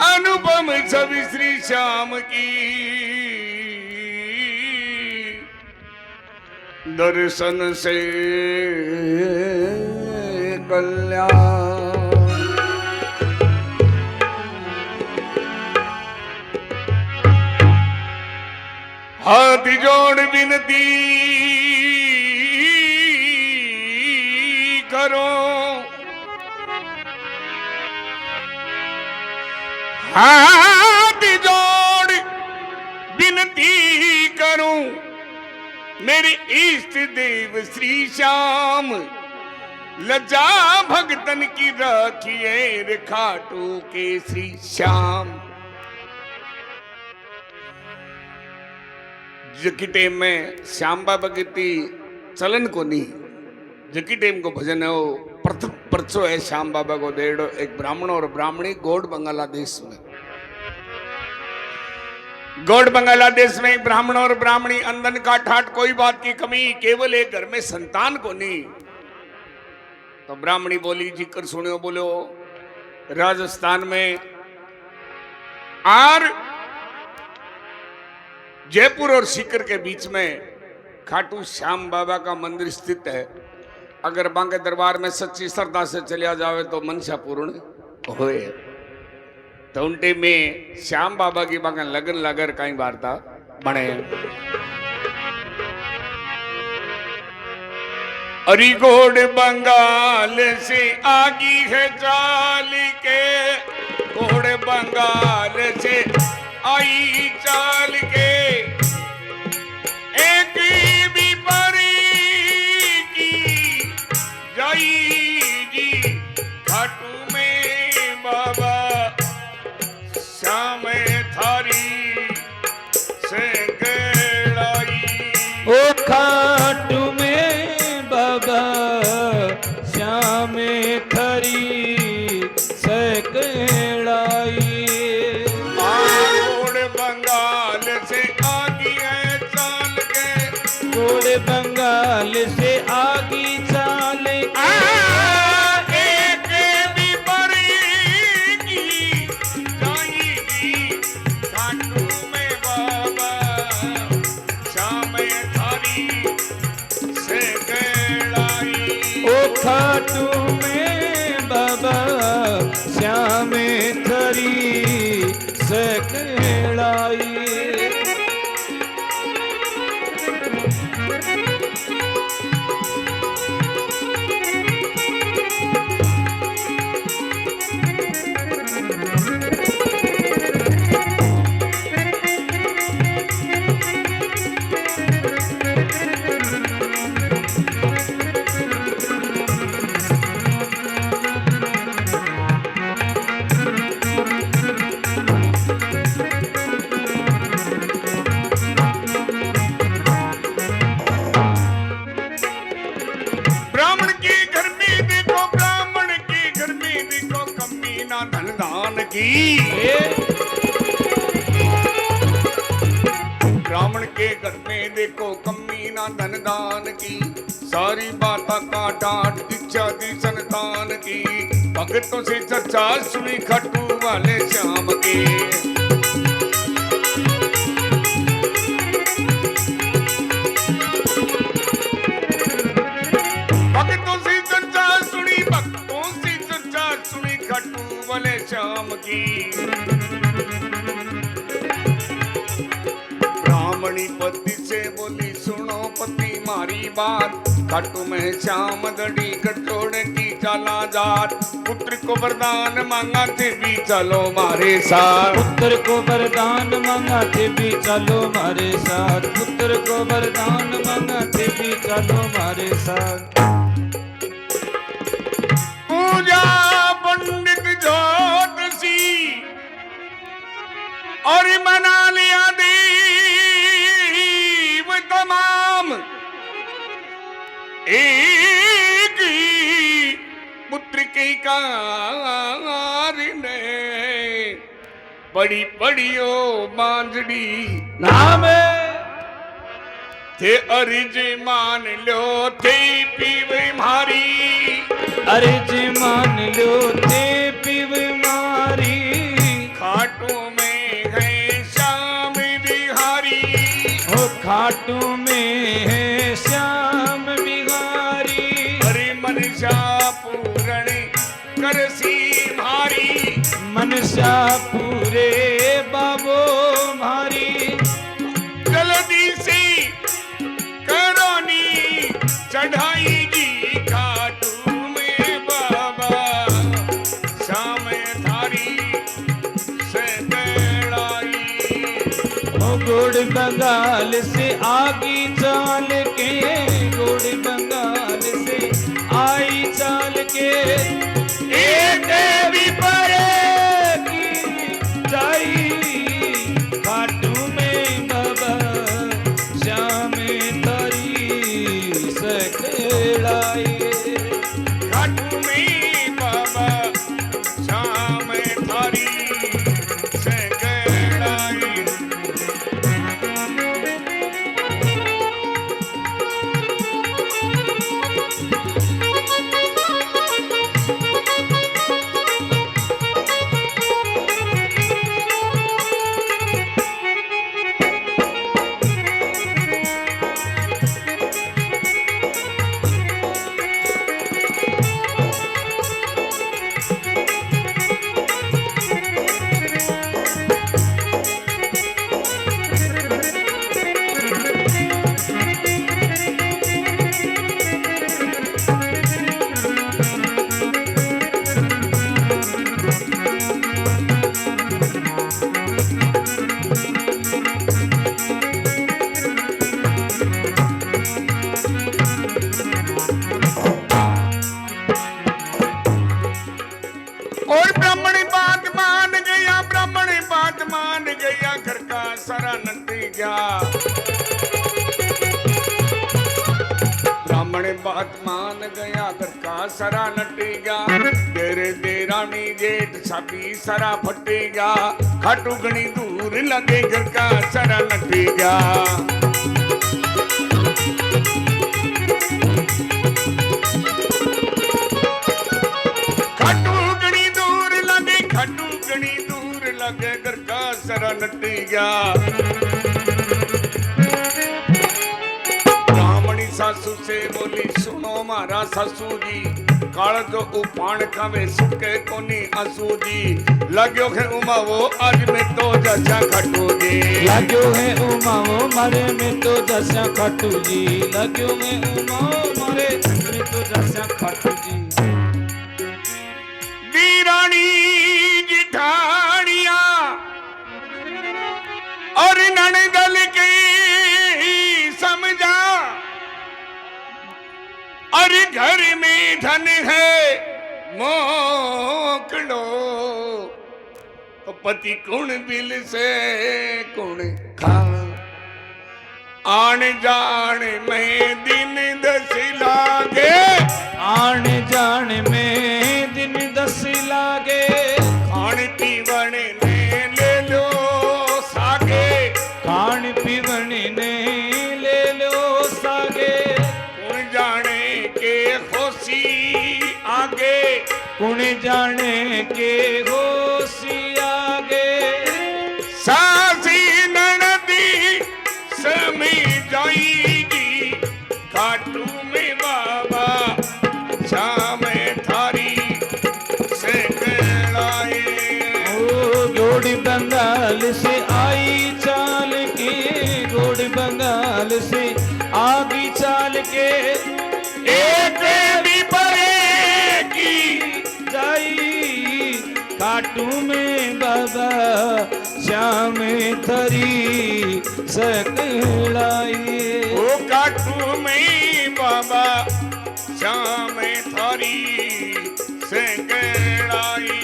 अनुपम छवि श्री श्याम की दर्शन से कल्याण। हाथ जोड़ विनती करो, हाथ जोड़ विनती करूं मेरे इष्ट देव श्री श्याम, लज्जा भगतन की राखिए रे खाटू के श्री श्याम। जकी टेम में श्याम बाबा की चलन को नहीं, जकी टेम को भजन है वो प्रथम परचो है श्याम बाबा को देड़ो एक ब्राह्मण और ब्राह्मणी गौड़ बंगाला देश में। गौड़ बंगाला देश में एक ब्राह्मण और ब्राह्मणी अंदन का ठाट कोई बात की कमी, केवल एक घर में संतान को नहीं। तो ब्राह्मणी बोली जिक्र सुनियो, बोलो राजस्थान में आर जयपुर और सीकर के बीच में खाटू श्याम बाबा का मंदिर स्थित है। अगर बांके दरबार में सच्ची श्रद्धा से चलिया जावे तो मनसा पूर्ण होए। तो उनटे में श्याम बाबा की बांके लगन लगर कई वार्ता बने। अरिगोड़ बंगाल से आगी है चाल के, घोड़ बंगाल से आई चाल के, एक भी परी की जाई जी खाटू में बाबा श्याम थारी से गड़ाई। ओ खाटू में बाबा श्याम थारी से गड़ाई। बंगाल से आगी चाल के, एक भी परी जाएगी खाटू में बाबा श्याम थारी से गड़ाई। ओ खाटू में बाबा श्याम थारी से गड़ाई। ब्राह्मण के घर में देखो कमी ना धन दान की, सारी बाता का डांट दीक्षा दी संतान की। भगतों से चर्चा सुनी खट्टू वाले श्याम के, भगतों से चर्चा सुनी, भक्तों से चर्चा सुनी खट्टू वाले श्याम की। ब्राह्मणी पति से बोली सुनो पति मारी बात, खाटू में श्याम दड़ी कटोड़ की चला जात। पुत्र को वरदान मांगा थे भी चलो मारे साथ, पुत्र को वरदान मांगा थे भी चलो मारे साथ, पुत्र को वरदान मांगा थे भी चलो मारे साथ। पूजा पंडित ज्योतिषी और मना लिया देव तमाम, एक ही पुत्र के कार ने बड़ी बड़ी ओ मांझड़ी नाम थे अर्ज मान लो थे पीव मारी, अर्ज मान लो थे पीव मारी। खाटू में है श्याम बिहारी। हरि मनसा पूरण करसी भारी। मनसा पूरे बाबो भारी। जल्दी से करोनी चढ़ाई जी खाटू में बाबा श्याम थारी से बेड़ाई। ओ गोड़ बंगाल से आगी चाल के, गोड़ बंगाल से आई चाल के, ए देवी परे की जाई खाटू में बाबा श्याम तारी सखेड़ाई। खाटू में बाबा श्याम थारी से बेड़ाई। और ब्राह्मण बात मान गया, ब्राह्मण बात मान गया, घर का सारा नटी गया। ब्राह्मण बात मान गया, घर का सारा नटी गया। तेरे देरानी जेठ साबी सारा फटी गया। खाटू घनी दूर लगे, घर का सारा नटी गया। लगे घर का सारा नटी गया। ब्राह्मणी सासू से बोली सुनो मारा सासू जी, काल जो उपान खावे सुके कोनी आंसू जी। लाग्यो है उमावो आज में तो जैसा खाटू जी। लाग्यो है उमावो मारे में तो जैसा खाटू जी। लाग्यो है उमावो मारे में तो जैसा खाटू जी। दीरानी जिठानिया और ननदल की समझा, और घर में धन है मोकड़ो, तो पति कुण बिल से कुण खा। आन जान में दिन दस लागे, आन जान में दिन दस लागे। खान पीवन ने ले लो सागे, खान पीवन ने ले लो सागे। कुण जाने के होशी आगे, कुण जाने के होशी आगे। सासी ननदी समी जाएगी, खाटू में बाबा श्याम थारी से बेड़ाई। ओ गोड़ बंगाल से आई चाल के, गोड़ बंगाल से आगी चाल के। एक देवी परे की जाई खाटू में बाबा श्याम थरी सकलाई। ओ खाटू में बाबा श्याम थारी से बेड़ाई।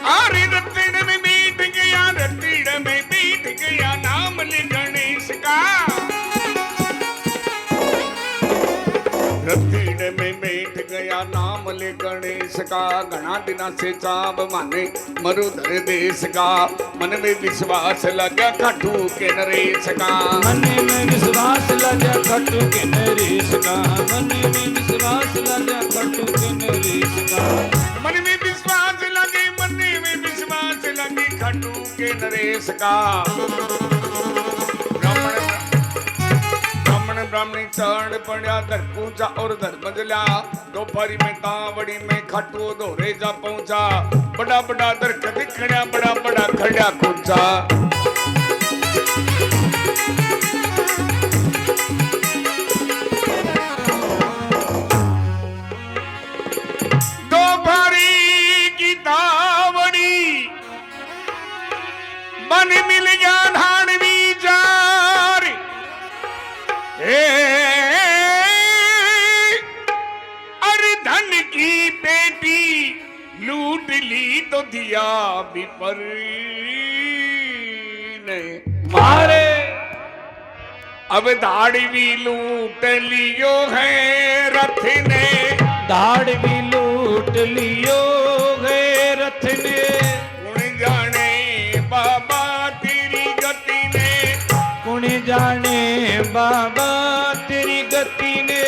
अरे रत्तीड़ में बैठ गया, रत्तीड़ में बैठ गया, नाम ले गणेश का। रत्तीड़ में बैठ गया, नाम ले गणेश का। घना दिना से चाव माने मरुधर देश का। मन में विश्वास लगा खाटू के नरेश का। मन में विश्वास लगा खाटू के नरेश का। मन में विश्वास लगा खाटू के नरेश का। मन में विश्वास लगे, मन में विश्वास लगे खाटू के नरेश का। ब्राह्मणी चढ़ पड़ा धर पूछा और धर्म जला। दोपहरी में तावड़ी में खाटू दोरे जा पहुंचा। बड़ा बड़ा दरखत खड़ा, बड़ा बड़ा खड़ा कुंचा। दोपहरी की तावड़ी बन मिल गया धाड़वी जार। अरे धन की पेटी लूट ली तो दिया विपर ने मारे। अब दाढ़ी भी लूट लियो है रथ ने। दाढ़ भी लूट लियो है रथ ने। गुण जाने बाबा तेरी गति ने। गुण जाने बाबा तेरी गति ने।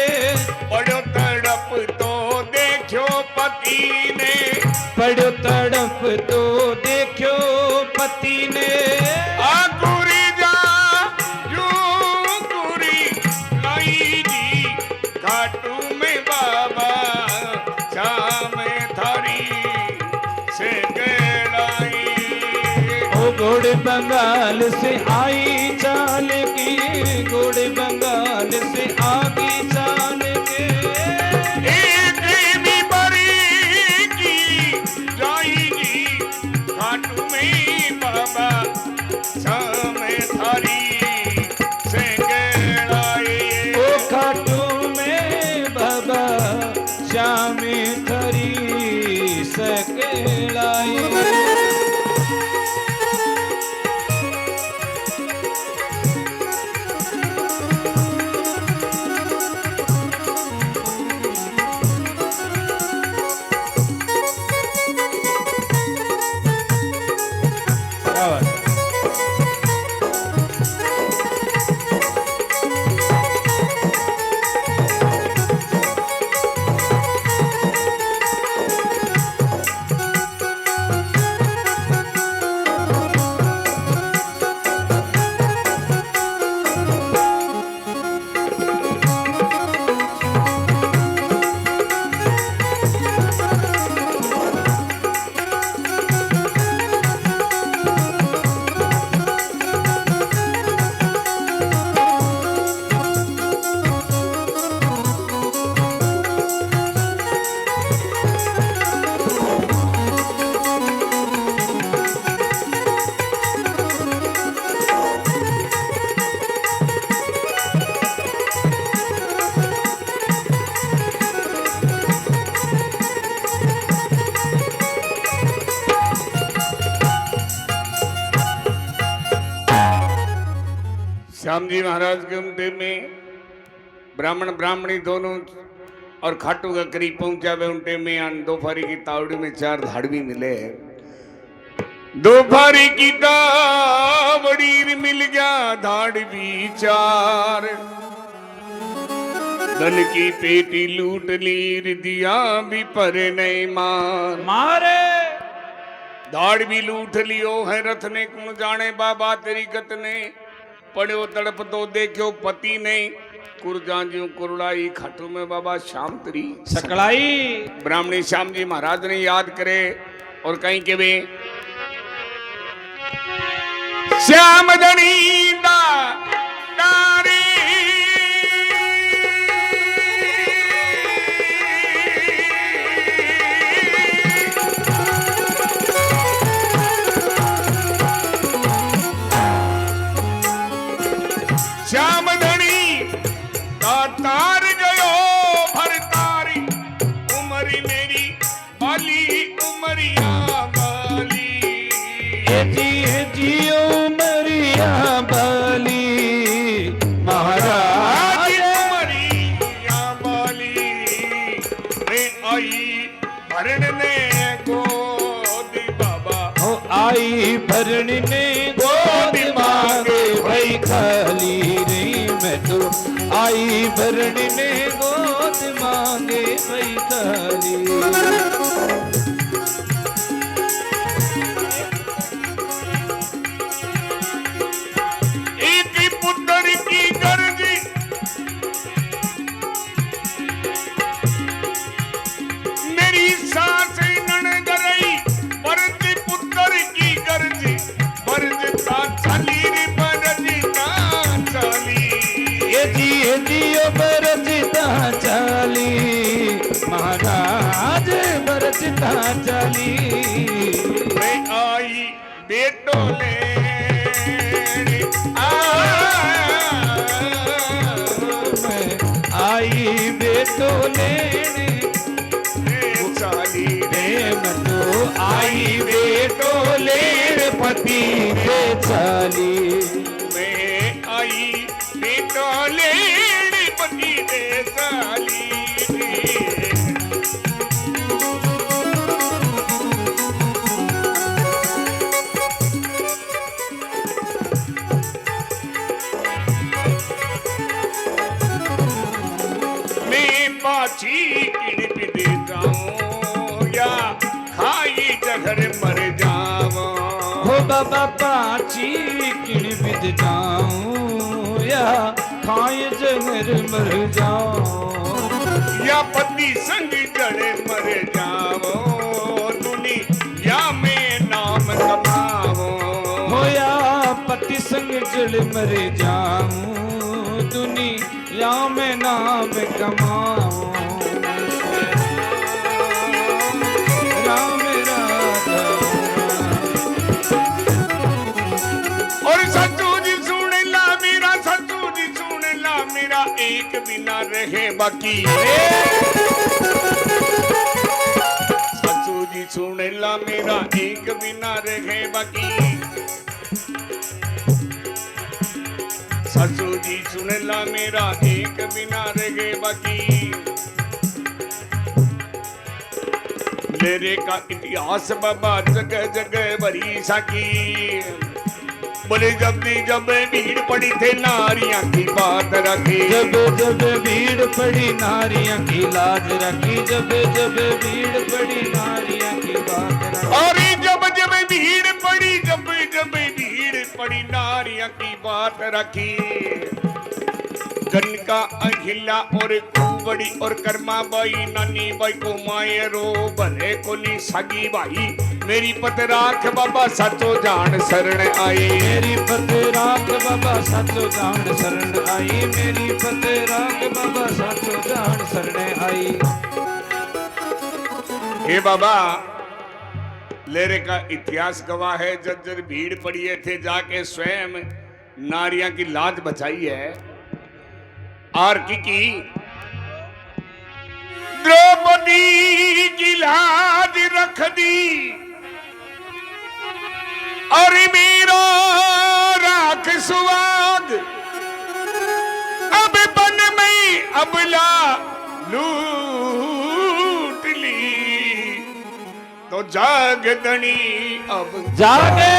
बड़ो तड़प तो देखो पति ने। बड़ो तड़प तो देखो पति ने। आकुरी जा यूं कुरी लाई जी खाटू में बाबा शाम थारी से गड़ाई। ओ घोड़े बंगाल से आई चाल की। घोड़े बंगाल से आगी चाल के। एक भी बरी की जाएगी खाटू में बाबा शाम थारी से गड़ाई। ओ खाटू में बाबा श्याम थरी सकेलाई। श्याम जी महाराज के उनते में ब्राह्मण ब्राह्मणी दोनों और खाटू का करीब पहुंचा वे उनटे में अन दोपहरी की तावड़ी में 4 धाड़वी मिले। दोपहरी की तावड़ी मिल गया धाड़वी 4। धन की पेटी लूट ली रिदिया भी पर नहीं मार। मारे धाड़ भी लूट लियो है रथ ने। कुण जाने बाबा तेरी गत ने। पड़ो तड़प तो देखो पति ने। कुरजांजियों कुरड़ाई खाटू में बाबा श्याम तरी सकलाई। ब्राह्मणी श्याम जी महाराज ने याद करे और कहीं के वे श्याम धनी दा तारे आई भरणी ने गोद मांगे भाई खाली रे मैं तो आई भरणी ने गोद मांगे भाई खाली। एक पुत्र की गर्ज मेरी सास ननद रही बरज पुत्र की गर्ज बरजता चली रे बरजता चली। ये जियो बरजता चाली महाराज बरजता चाली। मैं आई बेटोले आई बेटो लेने चाली रे मनो आई बेटो लेने पति रे चाली। मैं आई बेटोले पति दे चाली। पाची किण दे जाऊं या खाई जहर मर जाऊं। हो बाबा पाची किण बिद जाऊं या खाए जहर मर जाऊं। या पति संग जड़े मर जाऊं दुनिया में नाम कमाऊं। हो या पति संग जड़ मर जाऊं दुनिया में नाम कमाऊं। राम राधा और सचू जी सुन ला मेरा सचू जी सुन ला मेरा एक बिना रहे बाकी। सचू जी सुन ला मेरा एक बिना रहे बाकी। ससुर जी सुन ला मेरा एक बिना रहे बाकी। मेरे का इतिहास बाबा जगह जगह बड़ी साकी। बोले जब भीड़ पड़ी थे नारियां की बात रखी। जब भीड़ पड़ी नारियां की लाज रखी। जब भीड़ पड़ी नारियां की बात रखी। और जब भीड़ पड़ी भीड़ पड़ी नारियां की बात रखी। गनका अहिला और कुंवड़ी और कर्मा बाई नानी बाई को माए रो भले कोनी सगी भाई। मेरी पत राख बाबा सचो जान शरण आई। मेरी पत राख बाबा सचो जान शरण आई। मेरी पत राख बाबा सचो जान शरण आई। हे बाबा लेरे का इतिहास गवाह है। जब भीड़ पड़ी है थे जाके स्वयं नारियां की लाज बचाई है। और की द्रौपदी की लाज रख दी। और मेरा राख सुहाग अब बन में अबला लूट ली। तो जागदनी अब जागे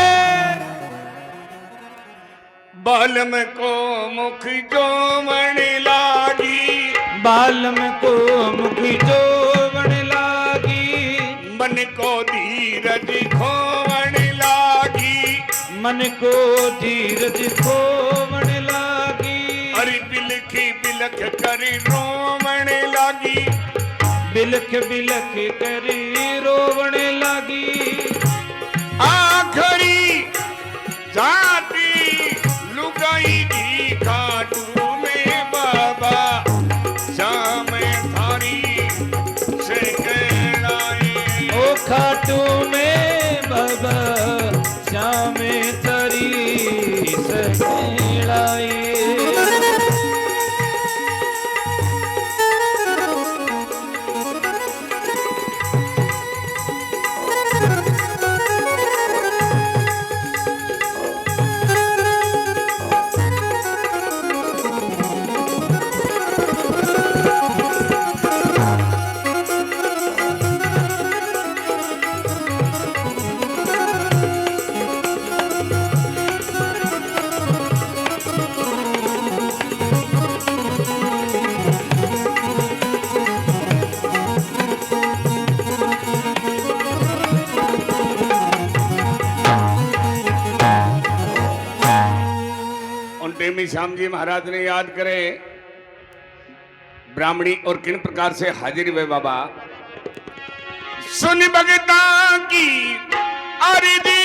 बालम को मुख जोमण लागी। बालम को मुख जोवण लागी। मन को धीरज खोवण लागी। मन को धीरज खोवण लागी। अरे बिलखी बिलख करी रोवण लागी। बिलख बिलख करी रोवण लागी। आखरी जाती लुगाई की खाटू में बाबा श्याम थारी से कहलाए। ओ खाटू में बाबा श्याम थारी से कहलाए। में श्याम जी महाराज ने याद करे ब्राह्मणी और किन प्रकार से हाजिर हुए बाबा। सुन भगता की अर्जी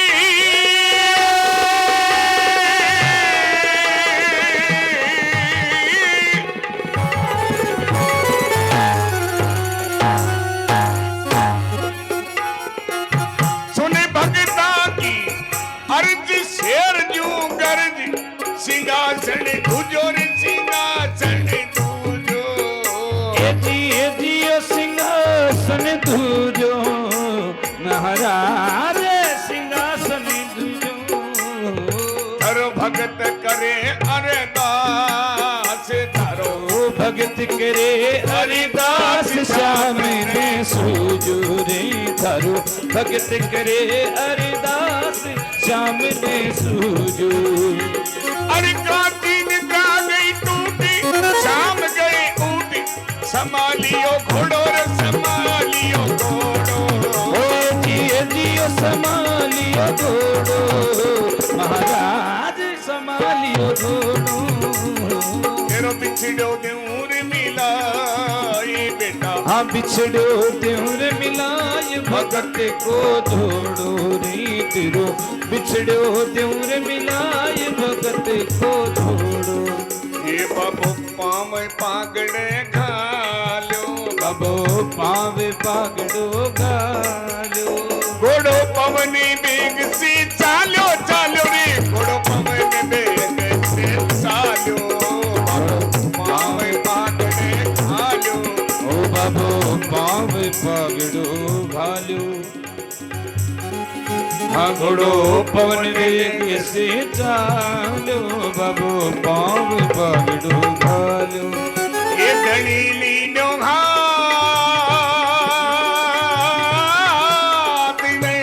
शेर जू गर्ज सिंहासन तुझो रे सिंहासन तुझो एजी ओ सिंहासन तुझो महाराज सिंहासन तुझो थारो भगत करे अरदास थारो भगत करे अरदास श्याम ने सूझो रे थारो भगत करे अरदास श्याम ने सूझो। अरे काटी निद्रा गई टूटी शाम गए ऊटी संभालियो घोड़ो रे संभालियो घोड़ो जियो संभालियो घोड़ो महाराज संभालियो घोड़ो तेरो बिछड़ो दूर मिलाए बेटा हाँ बिछड़ो दूर मिलाए भगत को धोड़ो रे तेरो बिछड़ो दूर मिलाए भगत को धोड़ो। ये बाबू पाँव पागड़े घालो बाबो पाँव पागड़ो घालो घोड़ो पवनी बेग से चालो चालो रे घोड़ो पवनी बेग से चालो पाँव पागड़े घालो ओ बाबो पाँव पागड़ो घालो हाँ घोड़ो पवन वेग से चालो बाबो पाँव पागड़ो घालो। ये घड़ी लीनो हाथ में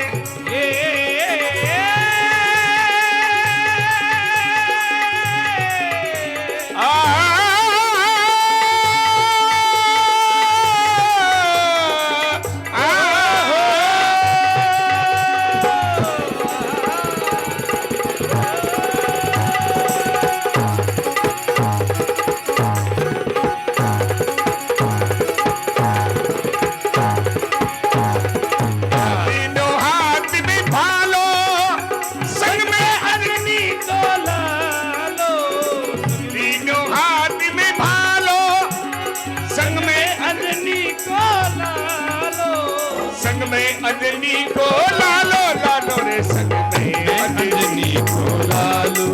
अजनी को लालो लालो रे संग में अजनी को लालो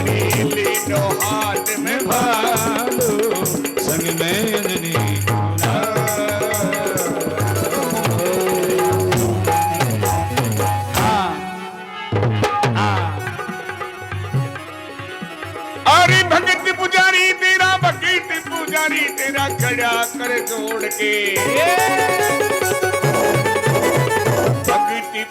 लीनो हाथ में भालो संग में अजनी को अरे भगत पुजारी तेरा भगत पुजारी तेरा खड़ा कर जोड़ के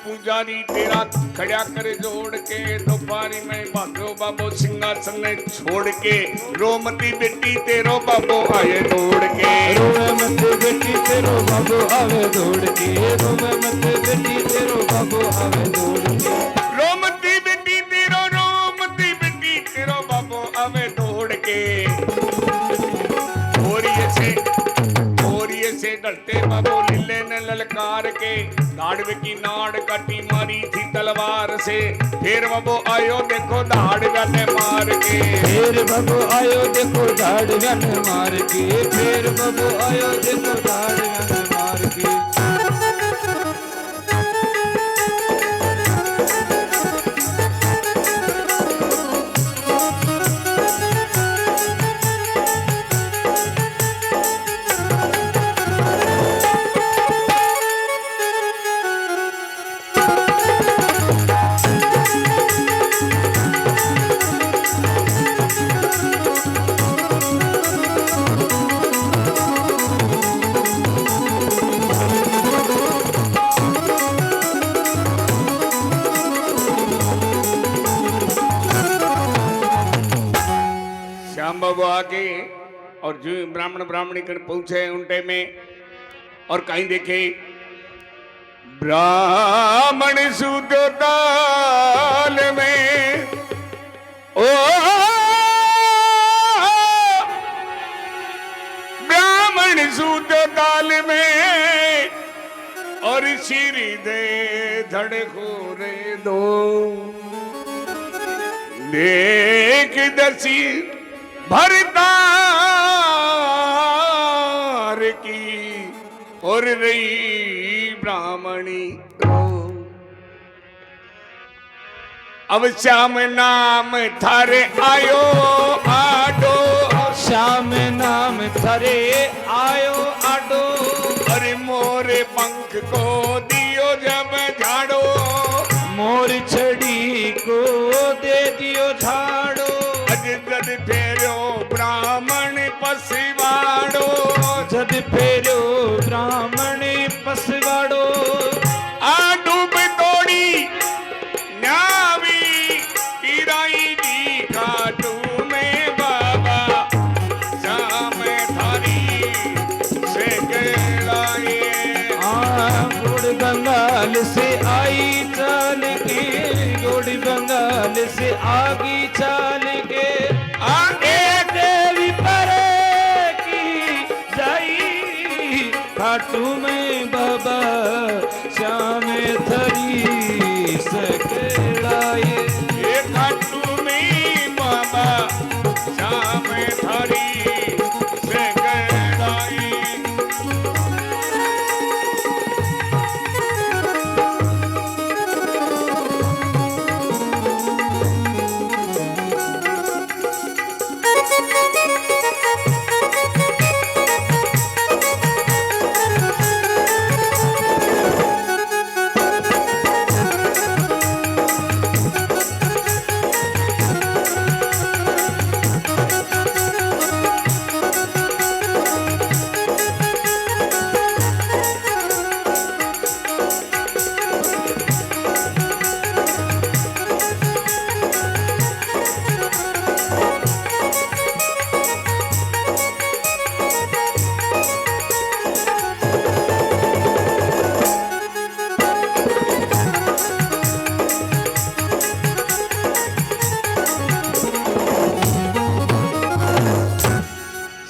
पुजारी तेरा खड़ा कर जोड़ के दोपहरी में भागो बाबो सिंहासन ने छोड़ के रोमती बेटी तेरो बाबो आए दौड़ के रोमती बेटी तेरो बाबो आवे दौड़ के रोमती बेटी तेरो बाबो आवे दौड़ के रोमती बेटी तेरो बाबो आवे दौड़ के ओरिये से डरते बाबो लीले ने ललकार के दाड़वे की नाड़ काटी मारी थी तलवार से फिर बाबो आयो देखो दाड़वे ने मार के फिर बाबो आयो देखो दाड़वे ने मार के फिर बाबो आयो देखो दाड़वे ने मार के बाबू आके और जो ब्राह्मण ब्राह्मणी कण पहुंचे उनटे में और कहीं देखे ब्राह्मण सुदो ताल में ओ श्री दे धड़को रे दो देख दसी भरतार की और रही ब्राह्मणी रो। अब श्याम नाम थारे आयो आडो श्याम नाम थारे आयो आडो अरे मोरे पंख को दियो जब झाड़ो मोर छड़ी को दे दियो झाड़ो अज जद फेरो ब्राह्मण पसिवाड़ो जद फेरो ब्राह्मण पसवाड़ो आ डूब तोड़ी न्यावी ईराई दी काटू में बाबा श्याम थारी से कहलाए गुड़ बंगाल से आई चाल के गुड़ बंगाल से आगी चाल के आगे देवी परे की जाई खाटू में बाबा श्याम थरी सकलाए ये खाटू में बाबा श्याम थारी से कहलाए।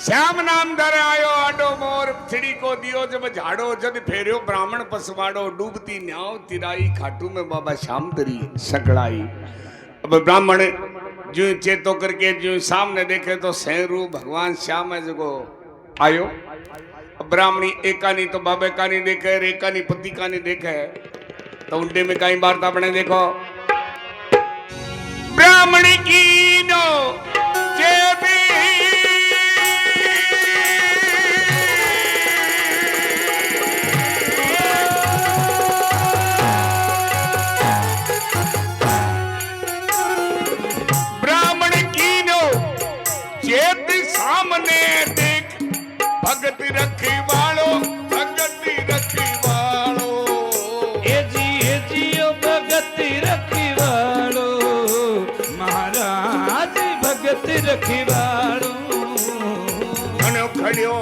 श्याम नाम धर आयो आडो मोर छिड़ी को दियो जब झाड़ो जद फेरियो ब्राह्मण पसवाड़ो डूबती न्याव तिराई खाटू में बाबा श्याम तरी सकड़ाई। अब ब्राह्मण जो चेतो करके जो सामने देखे तो सहरू भगवान श्याम है जो आयो। अब ब्राह्मणी एकानी तो बाबे का नहीं देखे एकानी पति का नहीं देखे तो उनके में कई वार्ता बने देखो ब्राह्मणी की नो जेबी सामने देख भगत रखी वालो भगत रखी वालो ए जी ओ भगत रखी वालो महाराज भगत रखी वालो खड़ो खड़ो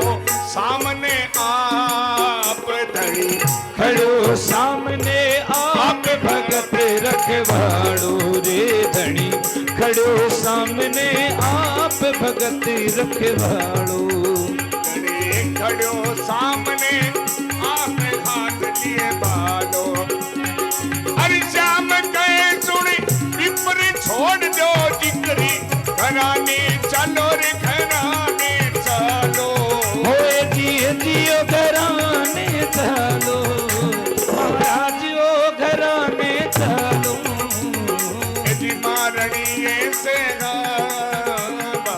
सामने आप धड़ी खड़ो सामने आप भगत रखवाड़ो रे धनी खड़ो सामने आप भगत रखवाड़ो खड़ो सामने आप हाथ लिए बालो अरे श्याम कहे सुनी विपर छोड़ दो जिक्री घराने चलो रे घराने चलो होए जियो घराने चलो महाराज ओ घराने चलो जी मारणिए से बाबा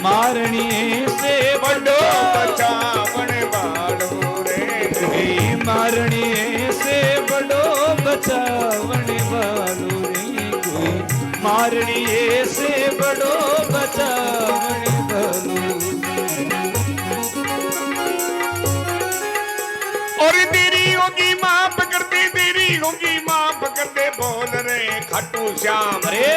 मारणिए से बड़ो बचावन बाड़ो रे मारणिए से बड़ो बचावन वालो रे कोई मारणिए से बड़ो बचावन वालो और तेरी होगी माफ कर दे तेरी होगी माफ कर दे बोल रे खाटू श्याम रे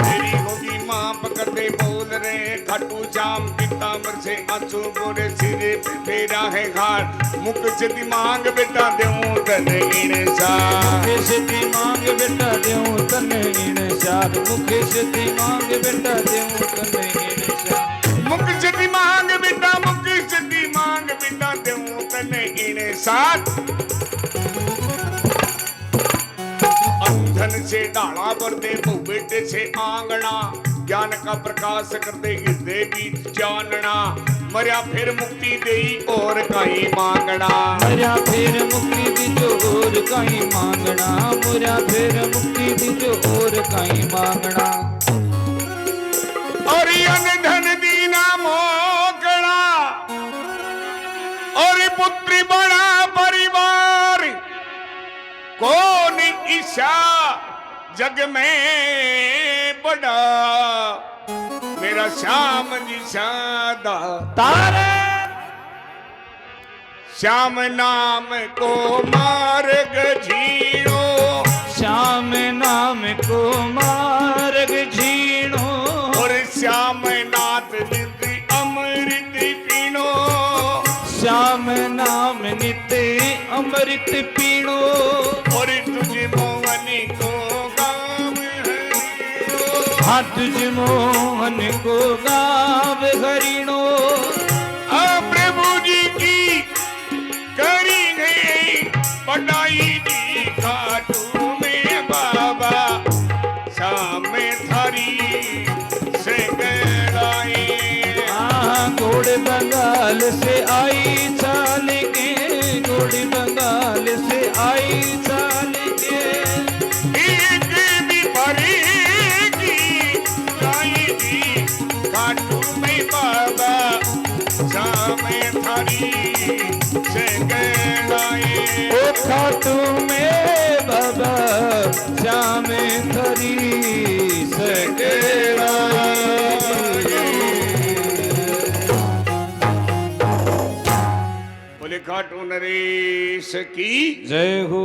तेरी होगी माफ कर दे बोल रे खाटू श्याम पीतांबर से आंसू बोरे सिरे पे फेरा है घाट मुख से मांग बेटा देऊं तने इंसान मुखे से मांग बेटा देऊं तने इंसान मुखे से मांग बेटा देऊं तने इंसान मुख से मांग बेटा मुख से मांग बेटा देऊं तने इन्हें साथ अंधन से डाला भर दे बहु बेटे से आंगना ज्ञान का प्रकाश कर दे हृदय बीच जानना मरिया फिर मुक्ति देई और कहीं मांगना मरिया फिर मुक्ति दी जो और कहीं मांगना मरिया फिर मुक्ति दी जो और कहीं मांगना और अन धन दीना मोकड़ा और पुत्री बड़ा परिवार कौन ईशा जग में बड़ा मेरा श्याम जी सादा तारे श्याम नाम को मार्ग झीणो श्याम नाम को मार्ग झीणो और श्याम नाथ नित्य अमृत पीणो श्याम नाम नित्य अमृत पीणो और तुझे मोहनी को गाम हरिणो हाँ तुझ मोहन को गाव हरिणो प्रभु जी की करी गई पढ़ाई जी खाटू में बाबा शाम थारी से गड़ाई घोड़ बंगाल से आई चाल के घोड़ बंगाल से आई चाल के एक भी भरेगी गाई जी खाटू में बाबा शाम थारी से गड़ाई ओ खाटू में बाबा श्याम थरी सकेला बोले खाटू नरेश की जय हो।